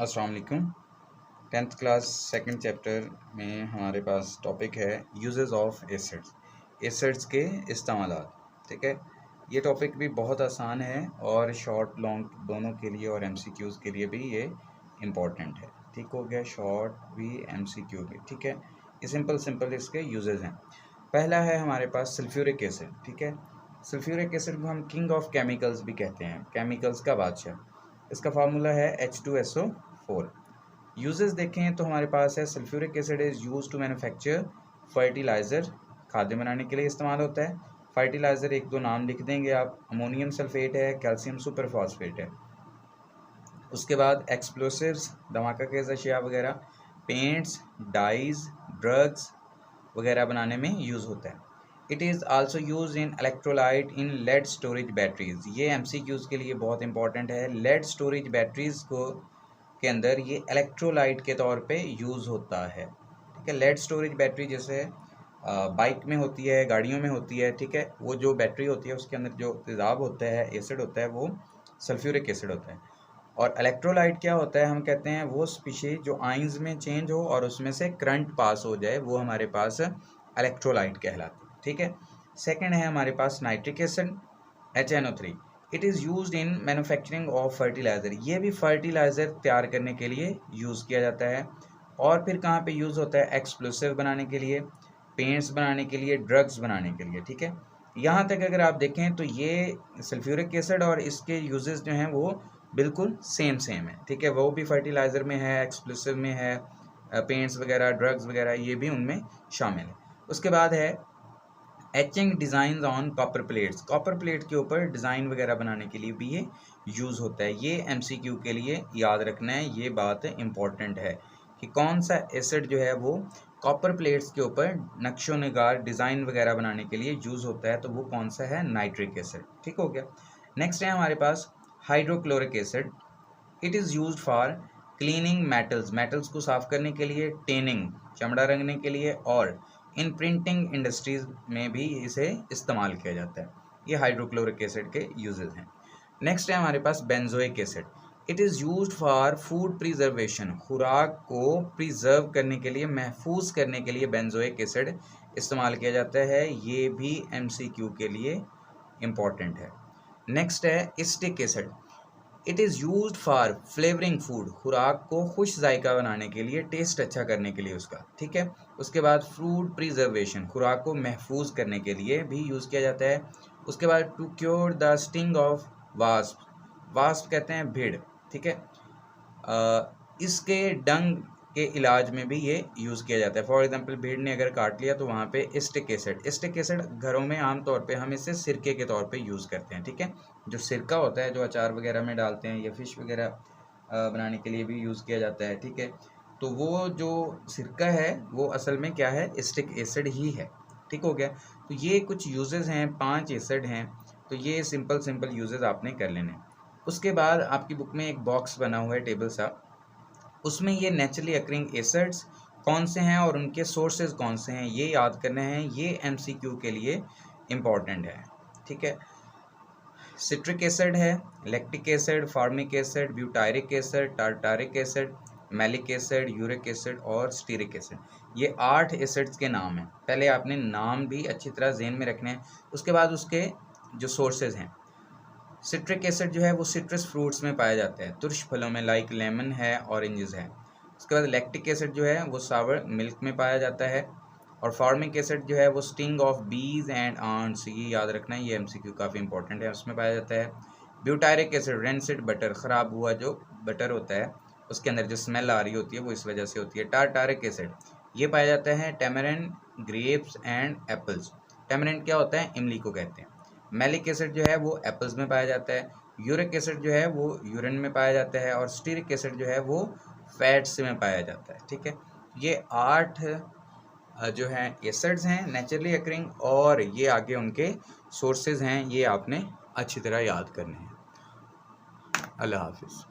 अस्सलाम वालेकुम। 10th class second chapter में हमारे पास टॉपिक है यूजेस ऑफ एसिड्स, एसिड्स के इस्तेमालात। ठीक है, ये टॉपिक भी बहुत आसान है और शॉर्ट लॉन्ग दोनों के लिए और एमसीक्यूज़ के लिए भी ये इम्पॉर्टेंट है। ठीक हो गया, शॉर्ट भी एमसीक्यू भी। ठीक है, ये सिंपल इसके यूजेस हैं। पहला है हमारे पास सल्फ्यूरिक एसिड। ठीक है, सल्फ्यूरिक एसिड को हम किंग ऑफ केमिकल्स भी कहते हैं, केमिकल्स का बादशाह। इसका फार्मूला है H2SO4। यूजेस देखें तो हमारे पास है sulphuric acid is use to manufacture fertiliser, खाद्य बनाने के लिए इस्तेमाल होता है। फर्टिलाइज़र एक दो नाम लिख देंगे आप, अमोनियम सल्फेट है, कैल्शियम सुपरफॉस्फेट है। उसके बाद एक्सप्लोसिव्स, धमाका खेज अशिया वगैरह, पेंट्स, डाइज, ड्रग्स वगैरह बनाने में यूज़ होता है। It is also use in electrolyte in lead storage batteries. ये एमसीक्यूज़ के लिए बहुत इंपॉर्टेंट है। लेड स्टोरेज बैटरीज को के अंदर ये इलेक्ट्रोलाइट के तौर पे यूज़ होता है। ठीक है, लेड स्टोरेज बैटरी जैसे बाइक में होती है, गाड़ियों में होती है। ठीक है, वो जो बैटरी होती है उसके अंदर जो तेज़ाब होता है, एसिड होता है, वो सल्फ्यूरिक एसिड होता है। और इलेक्ट्रोलाइट क्या होता है, हम कहते हैं वो स्पीशीज जो आइंस में चेंज हो और उसमें से करंट पास हो जाए, वो हमारे पास इलेक्ट्रोलाइट कहलाते हैं। ठीक है, सेकंड है हमारे पास nitric acid HNO3। It is used in manufacturing of fertiliser. ये भी फर्टिलाइज़र तैयार करने के लिए यूज़ किया जाता है। और फिर कहाँ पे यूज़ होता है, एक्सप्लोसिव बनाने के लिए, पेंट्स बनाने के लिए, ड्रग्स बनाने के लिए। ठीक है, यहाँ तक अगर आप देखें तो ये सल्फ्यूरिक एसिड और इसके यूजेस जो हैं वो बिल्कुल सेम है। ठीक है, वो भी फर्टिलाइज़र में है, एक्सप्लोसिव में है, पेंट्स वगैरह, ड्रग्स वगैरह ये भी उनमें शामिल है। उसके बाद है etching design on copper plates. Copper plate के ऊपर डिज़ाइन वगैरह बनाने के लिए भी ये यूज़ होता है। ये एमसीक्यू के लिए याद रखना है, ये बात इम्पॉर्टेंट है कि कौन सा एसिड जो है वो कॉपर प्लेट्स के ऊपर नक्शो नगार डिज़ाइन वगैरह बनाने के लिए यूज़ होता है, तो वो कौन सा है, नाइट्रिक एसिड। ठीक हो गया। नेक्स्ट है हमारे पास hydrochloric acid. It is use for cleaning metals, metals को साफ करने के लिए, टेनिंग चमड़ा रंगने के लिए, और इन प्रिंटिंग इंडस्ट्रीज में भी इसे इस्तेमाल किया जाता है। ये हाइड्रोक्लोरिक एसिड के यूजेस हैं। नेक्स्ट है हमारे पास benzoic acid. It is use for food preservation, खुराक को प्रिजर्व करने के लिए, महफूज करने के लिए बेंजोइक एसिड इस्तेमाल किया जाता है। ये भी एमसीक्यू के लिए इम्पॉर्टेंट है। नेक्स्ट है stick acid. It is use for flavouring food, खुराक को खुश जायका बनाने के लिए, टेस्ट अच्छा करने के लिए उसका। ठीक है, उसके बाद फूड प्रिजर्वेशन, खुराक को महफूज करने के लिए भी यूज़ किया जाता है। उसके बाद to cure the sting of wasp, wasp कहते हैं भीड़। ठीक है, इसके डंग के इलाज में भी ये यूज़ किया जाता है। फॉर एग्जांपल भीड़ ने अगर काट लिया तो वहाँ पे स्टिक एसिड घरों में आमतौर पे हम इसे सिरके के तौर पे यूज़ करते हैं। ठीक है, जो सिरका होता है जो अचार वगैरह में डालते हैं या फिश वगैरह बनाने के लिए भी यूज़ किया जाता है। ठीक है, तो वो जो सिरका है वो असल में क्या है, स्टिक एसिड ही है। ठीक हो गया, तो ये कुछ यूजेस हैं, 5 एसिड हैं, तो ये सिंपल यूजेस आपने कर लेने। उसके बाद आपकी बुक में एक बॉक्स बना हुआ है टेबल सा, उसमें ये नेचुरली अकरिंग एसिड्स कौन से हैं और उनके सोर्सेज कौन से हैं ये याद करने हैं। ये एमसीक्यू के लिए इम्पॉर्टेंट है। ठीक है, सिट्रिक एसिड है, lactic acid, formic acid, butyric acid, tartaric acid, malic acid, uric acid और स्टीरिक एसिड। ये 8 एसिड्स के नाम हैं। पहले आपने नाम भी अच्छी तरह ज़हन में रखने हैं, उसके बाद उसके जो सोर्सेज हैं। सिट्रिक एसिड जो है वो सिट्रस फ्रूट्स में पाया जाता है, तुर्श फलों में, लाइक लेमन है, ऑरेंजेस है। उसके बाद लैक्टिक एसिड जो है वो सावर मिल्क में पाया जाता है। और फॉर्मिक एसिड जो है वो स्टिंग ऑफ बीज एंड आंट्स, ये याद रखना है, ये एमसीक्यू काफ़ी इंपॉर्टेंट है, उसमें पाया जाता है। ब्यूटायरिक एसिड रेंसिड बटर, ख़राब हुआ जो बटर होता है उसके अंदर जो स्मेल आ रही होती है वो इस वजह से होती है। टार्टारिक एसिड ये पाया जाता है tamarind, grapes and apples. Tamarind क्या होता है, इमली को कहते हैं। मैलिक एसिड जो है वो एप्पल्स में पाया जाता है। यूरिक एसिड जो है वो यूरिन में पाया जाता है। और स्टीरिक एसिड जो है वो फैट्स में पाया जाता है। ठीक है, ये 8 जो हैं एसिड्स हैं नेचुरली अकरिंग, और ये आगे उनके सोर्सेज हैं, ये आपने अच्छी तरह याद करने हैं। अल्लाह हाफिज़।